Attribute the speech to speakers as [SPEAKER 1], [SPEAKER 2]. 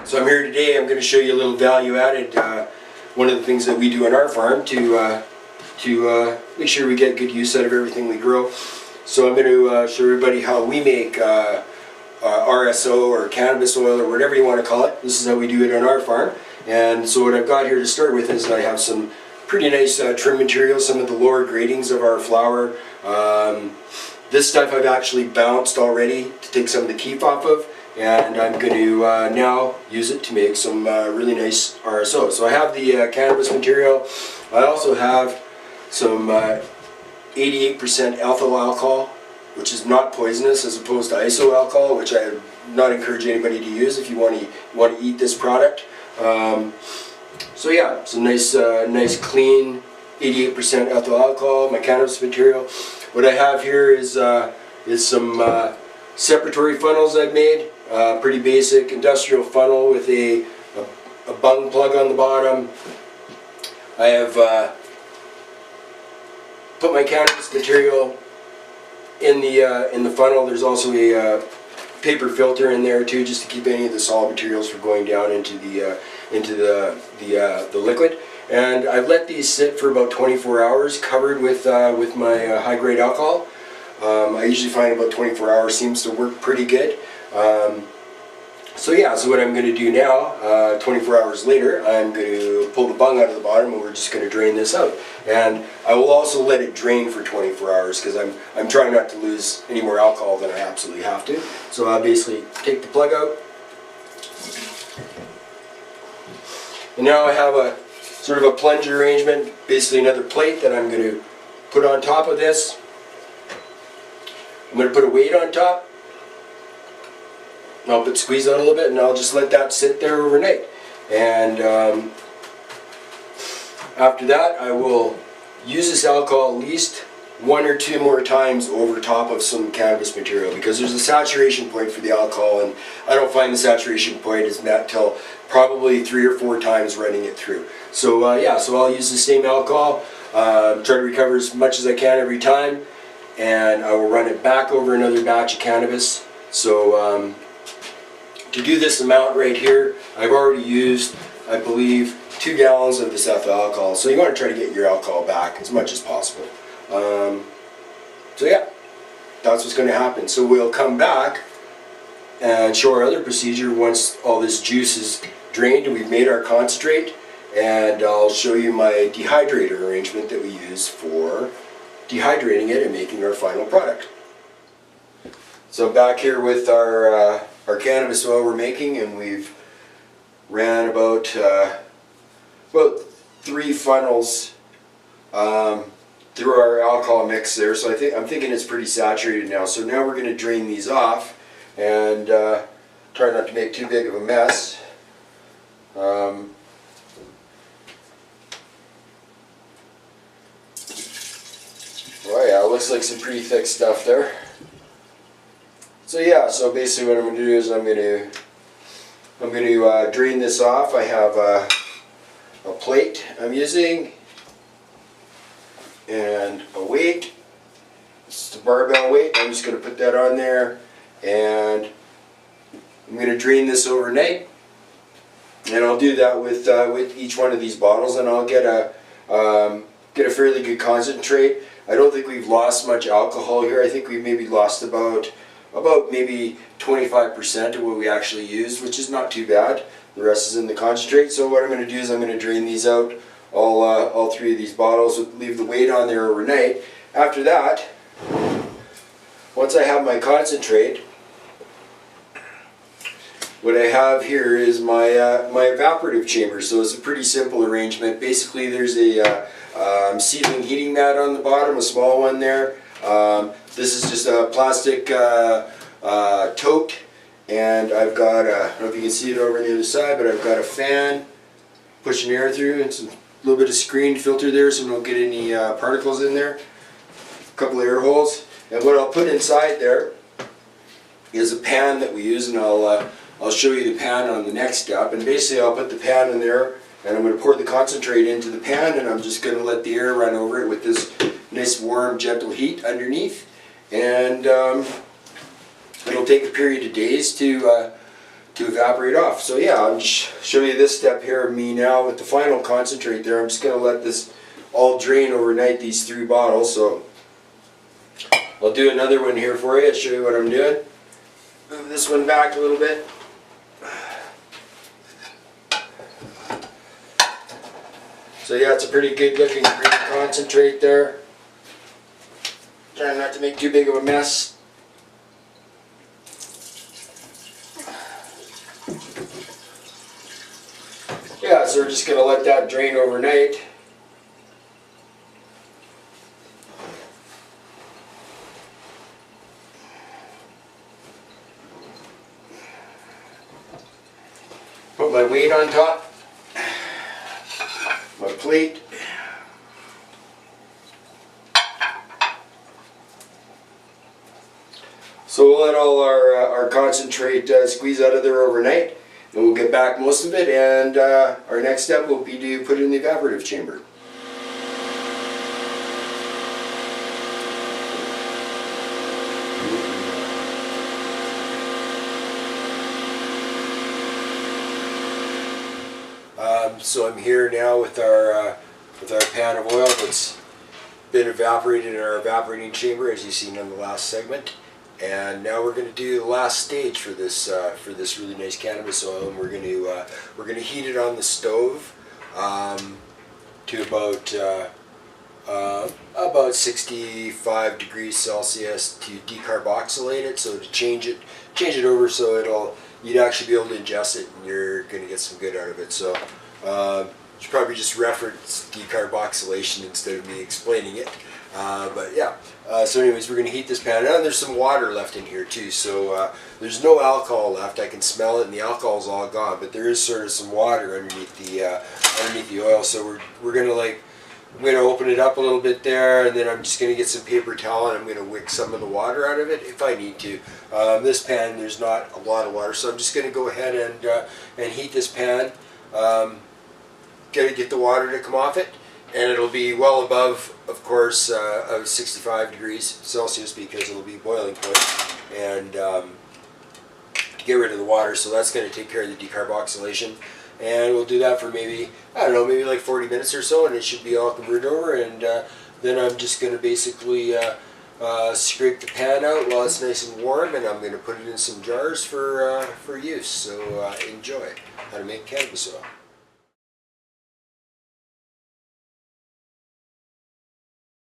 [SPEAKER 1] So I'm here today. I'm going to show you a little value added, one of the things that we do on our farm to make sure we get good use out of everything we grow. So I'm going to show everybody how we make RSO or cannabis oil or whatever you want to call it. This is how we do it on our farm. And so what I've got here to start with is I have some pretty nice trim material, some of the lower gradings of our flour. This stuff I've actually bounced already to take some of the keef off of, and I'm going to now use it to make some really nice RSO. So I have the cannabis material. I also have some 88% ethyl alcohol, which is not poisonous, as opposed to iso alcohol, which I would not encourage anybody to use if you want to eat this product. So yeah, some nice clean 88% ethyl alcohol, my cannabis material. What I have here is some separatory funnels I've made. Pretty basic industrial funnel with a bung plug on the bottom. I have put my cannabis material in the funnel. There's also a paper filter in there too, just to keep any of the solid materials from going down into the liquid. And I've let these sit for about 24 hours, covered with my high-grade alcohol. I usually find about 24 hours seems to work pretty good. So yeah, so what I'm going to do now, 24 hours later, I'm going to pull the bung out of the bottom, and we're just going to drain this out. And I will also let it drain for 24 hours because I'm trying not to lose any more alcohol than I absolutely have to. So I'll basically take the plug out. And now I have a sort of a plunger arrangement, basically another plate that I'm going to put on top of this. I'm going to put a weight on top. I'll squeeze out a little bit, and I'll just let that sit there overnight. And after that, I will use this alcohol at least 1 or 2 more times over top of some cannabis material, because there's a saturation point for the alcohol, and I don't find the saturation point is met till probably 3 or 4 times running it through. So yeah, so I'll use the same alcohol, try to recover as much as I can every time, and I will run it back over another batch of cannabis. So to do this amount right here, I've already used, I believe, 2 gallons of this ethyl alcohol. So you want to try to get your alcohol back as much as possible. So yeah, that's what's going to happen. So we'll come back and show our other procedure once all this juice is drained and we've made our concentrate, and I'll show you my dehydrator arrangement that we use for dehydrating it and making our final product. So back here with our cannabis oil we're making, and we've ran about 3 funnels through our alcohol mix there. So I'm thinking it's pretty saturated now. So now we're going to drain these off and try not to make too big of a mess. Oh yeah, it looks like some pretty thick stuff there. So yeah, so basically what I'm going to do is I'm going to drain this off. I have a plate I'm using and a weight. It's the barbell weight. I'm just going to put that on there, and I'm going to drain this overnight. And I'll do that with each one of these bottles, and I'll get a fairly good concentrate. I don't think we've lost much alcohol here. I think we've maybe lost about maybe 25% of what we actually used, which is not too bad. The rest is in the concentrate. So what I'm going to do is I'm going to drain these out, all 3 of these bottles, leave the weight on there overnight. After that, once I have my concentrate, what I have here is my evaporative chamber. So it's a pretty simple arrangement. Basically, there's a seedling heating mat on the bottom, a small one there. This is just a plastic tote, and I've got I don't know if you can see it over on the other side, but I've got a fan pushing air through, and some little bit of screen filter there so we don't get any particles in there. A couple of air holes, and what I'll put inside there is a pan that we use, and I'll show you the pan on the next step. And basically I'll put the pan in there, and I'm going to pour the concentrate into the pan, and I'm just going to let the air run over it with this nice warm gentle heat underneath. And it'll take a period of days to evaporate off. So yeah, I'll just show you this step here of me now with the final concentrate there. I'm just going to let this all drain overnight, these 3 bottles. So I'll do another one here for you. I'll show you what I'm doing. Move this one back a little bit. So yeah, it's a pretty good looking green concentrate there. Trying not to make too big of a mess. Yeah, so we're just going to let that drain overnight. Put my weight on top, my plate. So we'll let all our concentrate squeeze out of there overnight, and we'll get back most of it, and our next step will be to put it in the evaporative chamber. So I'm here now with our pan of oil that's been evaporated in our evaporating chamber, as you've seen on the last segment. And now we're going to do the last stage for this really nice cannabis oil, and we're going to heat it on the stove to about 65 degrees Celsius to decarboxylate it. So to change it over so you'd actually be able to ingest it, and you're going to get some good out of it. So should probably just reference decarboxylation instead of me explaining it. But yeah, so anyways, we're going to heat this pan. And there's some water left in here too, so there's no alcohol left. I can smell it, and the alcohol's all gone, but there is sort of some water underneath the oil. So we're going to I'm going to open it up a little bit there, and then I'm just going to get some paper towel, and I'm going to wick some of the water out of it if I need to. This pan, there's not a lot of water, so I'm just going to go ahead and heat this pan. Got to get the water to come off it, and it'll be well above, of course, 65 degrees Celsius, because it'll be boiling point, and to get rid of the water. So that's going to take care of the decarboxylation, and we'll do that for maybe, I don't know, maybe like 40 minutes or so, and it should be all converted over. And then I'm just going to basically scrape the pan out while it's nice and warm, and I'm going to put it in some jars for use. So enjoy how to make cannabis oil.